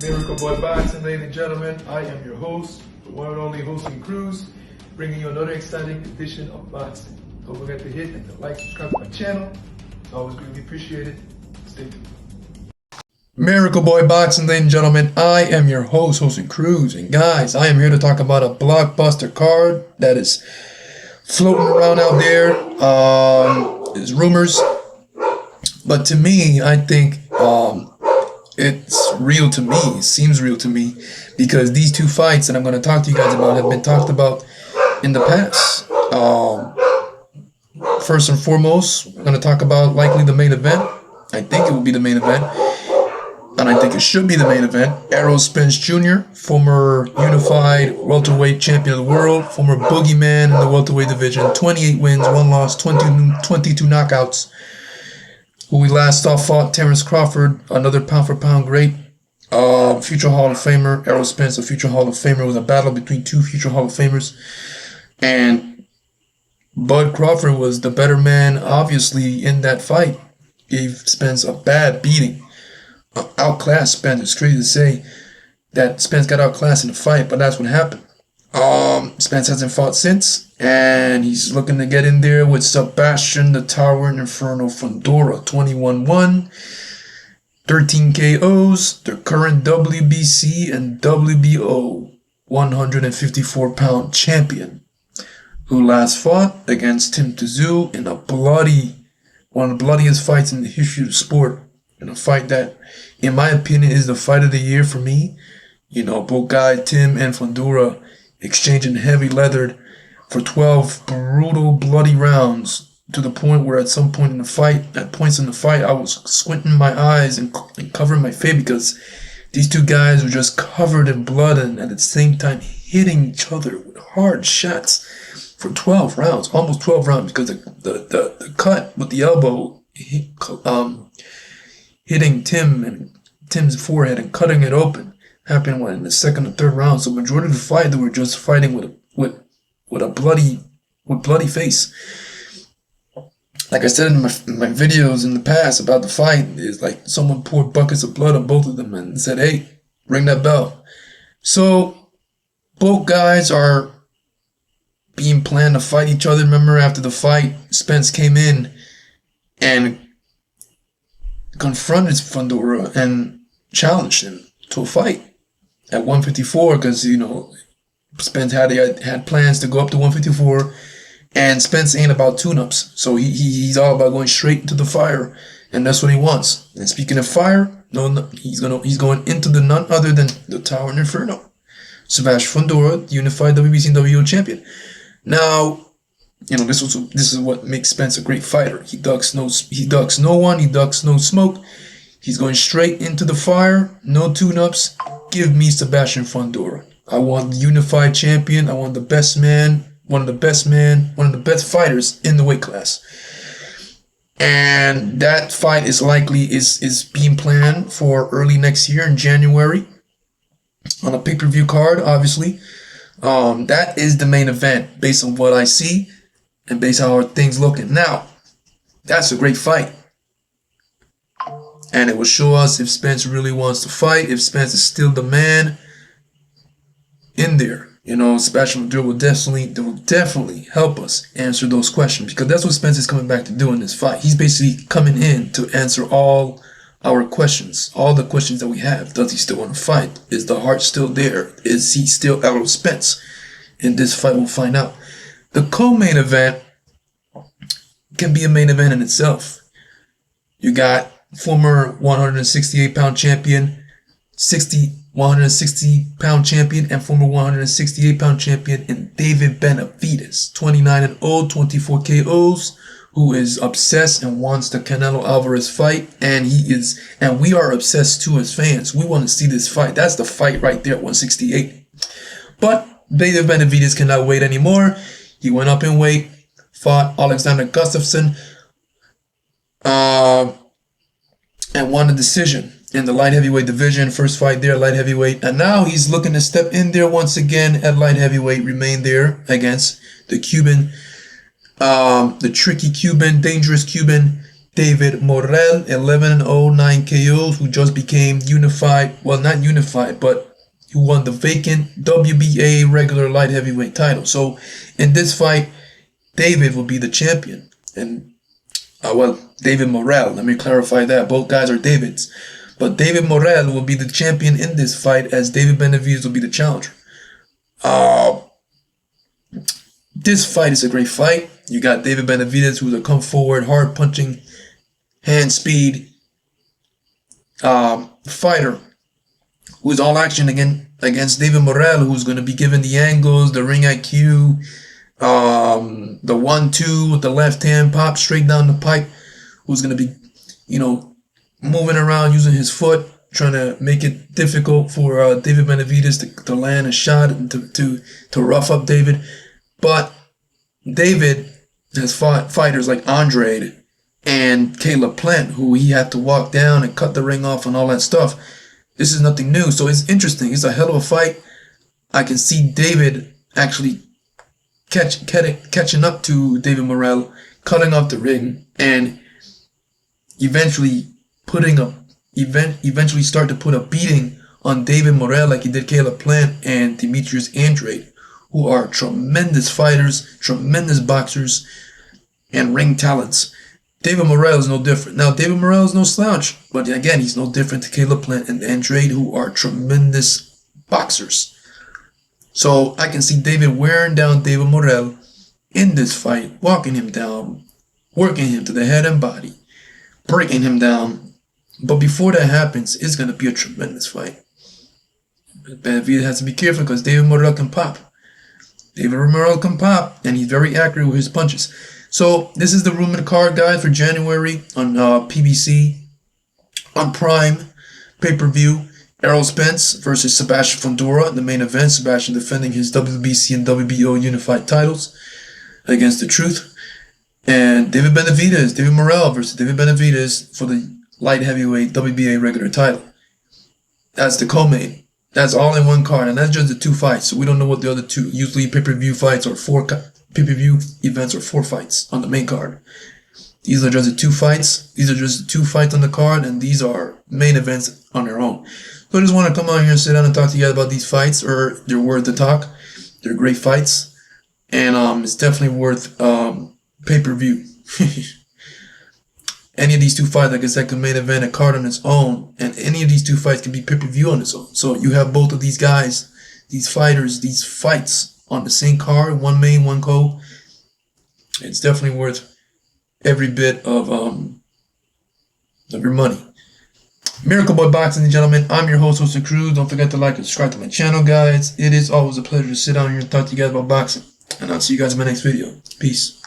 Miracle Boy Boxing, ladies and gentlemen. I am your host, the one and only Hosting Cruz, bringing you another exciting edition of boxing. Don't forget to hit and to like, subscribe to my channel. It's always greatly appreciated. Stay tuned. Miracle Boy Boxing, ladies and gentlemen. I am your host, Hosting Cruz, and guys, I am here to talk about a blockbuster card that is floating around out there. There's rumors, but to me, I think it's real to me. It seems real to me because these two fights that I'm going to talk to you guys about have been talked about in the past. First and foremost, we're going to talk about likely the main event. I think it will be the main event, and I think it should be the main event. Erol Spence Jr., former unified welterweight champion of the world, former boogeyman in the welterweight division, 28 wins, 1 loss, 22 knockouts, who we last saw fought Terrence Crawford, another pound-for-pound great, future Hall of Famer. Errol Spence, a future Hall of Famer. It was a battle between two future Hall of Famers. And Bud Crawford was the better man, obviously, in that fight. Gave Spence a bad beating. Outclassed Spence. It's crazy to say that Spence got outclassed in the fight, but that's what happened. Spence hasn't fought since, and he's looking to get in there with Sebastian the Towering Inferno Fundora. 21-1, 13 KOs, the current WBC and WBO 154-pound champion, who last fought against Tim Tszyu in one of the bloodiest fights in the history of the sport, in a fight that, in my opinion, is the fight of the year for me. You know, both guys, Tim and Fundora, exchanging heavy leathered for 12 brutal, bloody rounds, to the point where at some point in the fight, at points in the fight, I was squinting my eyes and covering my face because these two guys were just covered in blood and at the same time hitting each other with hard shots for 12 rounds, almost 12 rounds, because the cut with the elbow hitting Tim and Tim's forehead and cutting it open happened in the second or third round. So majority of the fight, they were just fighting with a bloody face. Like I said in my videos in the past about the fight, is like someone poured buckets of blood on both of them and said, "Hey, ring that bell." So both guys are being planned to fight each other. Remember, after the fight, Spence came in and confronted Fundora and challenged him to a fight at 154, because, you know, Spence had plans to go up to 154, and Spence ain't about tune-ups, so he's all about going straight into the fire, and that's what he wants. And speaking of fire, he's going into the none other than the Towering Inferno, Sebastian Fundora, unified WBC and WBO champion. Now, you know, this is what makes Spence a great fighter. He ducks no one, he ducks no smoke. He's going straight into the fire, no tune-ups. Give me Sebastian Fundora. I want the unified champion. I want the best man, one of the best fighters in the weight class. And that fight is being planned for early next year in January on a pay-per-view card, obviously. That is the main event based on what I see and based on how things looking. Now, that's a great fight. And it will show us if Spence really wants to fight, if Spence is still the man in there. You know, Sebastian Fundora will definitely help us answer those questions, because that's what Spence is coming back to do in this fight. He's basically coming in to answer all our questions, all the questions that we have. Does he still want to fight? Is the heart still there? Is he still Errol Spence? In this fight, we'll find out. The co-main event can be a main event in itself. You got former 168-pound champion, 160-pound champion, and former 168-pound champion in David Benavidez, 29-0, 24 KOs, who is obsessed and wants the Canelo Alvarez fight, and we are obsessed too as fans. We want to see this fight. That's the fight right there at 168. But David Benavidez cannot wait anymore. He went up in weight, fought Alexander Gustafsson, and won the decision in the light heavyweight division. First fight there, light heavyweight. And now he's looking to step in there once again at light heavyweight, remain there against the Cuban, the tricky Cuban, dangerous Cuban, David Morrell, 11-0, 9 KOs, who just became unified, well, not unified, but who won the vacant WBA regular light heavyweight title. So in this fight, David will be the champion. And, David Morrell, let me clarify that. Both guys are Davids. But David Morrell will be the champion in this fight, as David Benavidez will be the challenger. This fight is a great fight. You got David Benavidez, who's a come forward, hard punching, hand speed fighter, who's all action against David Morrell, who's going to be given the angles, the ring IQ, the 1-2 with the left hand pop straight down the pipe, who's going to be, moving around using his foot, trying to make it difficult for David Benavidez to land a shot and to rough up David. But David has fought fighters like Andrade and Caleb Plant, who he had to walk down and cut the ring off and all that stuff. This is nothing new, so it's interesting. It's a hell of a fight. I can see David actually catching up to David Morrell, cutting off the ring, and eventually start to put a beating on David Morrell like he did Caleb Plant and Demetrius Andrade, who are tremendous fighters, tremendous boxers, and ring talents. David Morrell is no different. Now, David Morrell is no slouch, but again, he's no different to Caleb Plant and Andrade, who are tremendous boxers. So I can see David wearing down David Morrell in this fight, walking him down, working him to the head and body, breaking him down. But before that happens, it's going to be a tremendous fight. Benavidez has to be careful because David Morrell can pop. David Morrell can pop, and he's very accurate with his punches. So this is the rumored card, guys, for January on PBC, on Prime, pay-per-view. Erol Spence versus Sebastian Fundora, the main event. Sebastian defending his WBC and WBO unified titles against The Truth. And David Morrell versus David Benavidez for the light heavyweight WBA regular title. That's the co-main. That's all in one card, and that's just the two fights. So we don't know what the other two, usually pay-per-view fights or pay-per-view events or 4 fights on the main card. These are just the 2 fights. These are just the 2 fights on the card, and these are main events on their own. So I just want to come on here and sit down and talk to you guys about these fights, or they're worth the talk. They're great fights, and it's definitely worth pay-per-view. Any of these 2 fights, like I said, can main event a card on its own, and any of these 2 fights can be pay-per-view on its own. So you have both of these guys, these fighters, these fights on the same card, one main, one co. It's definitely worth every bit of your money. Miracle Boy Boxing, gentlemen. I'm your host, Jose Cruz. Don't forget to like and subscribe to my channel, guys. It is always a pleasure to sit down here and talk to you guys about boxing. And I'll see you guys in my next video. Peace.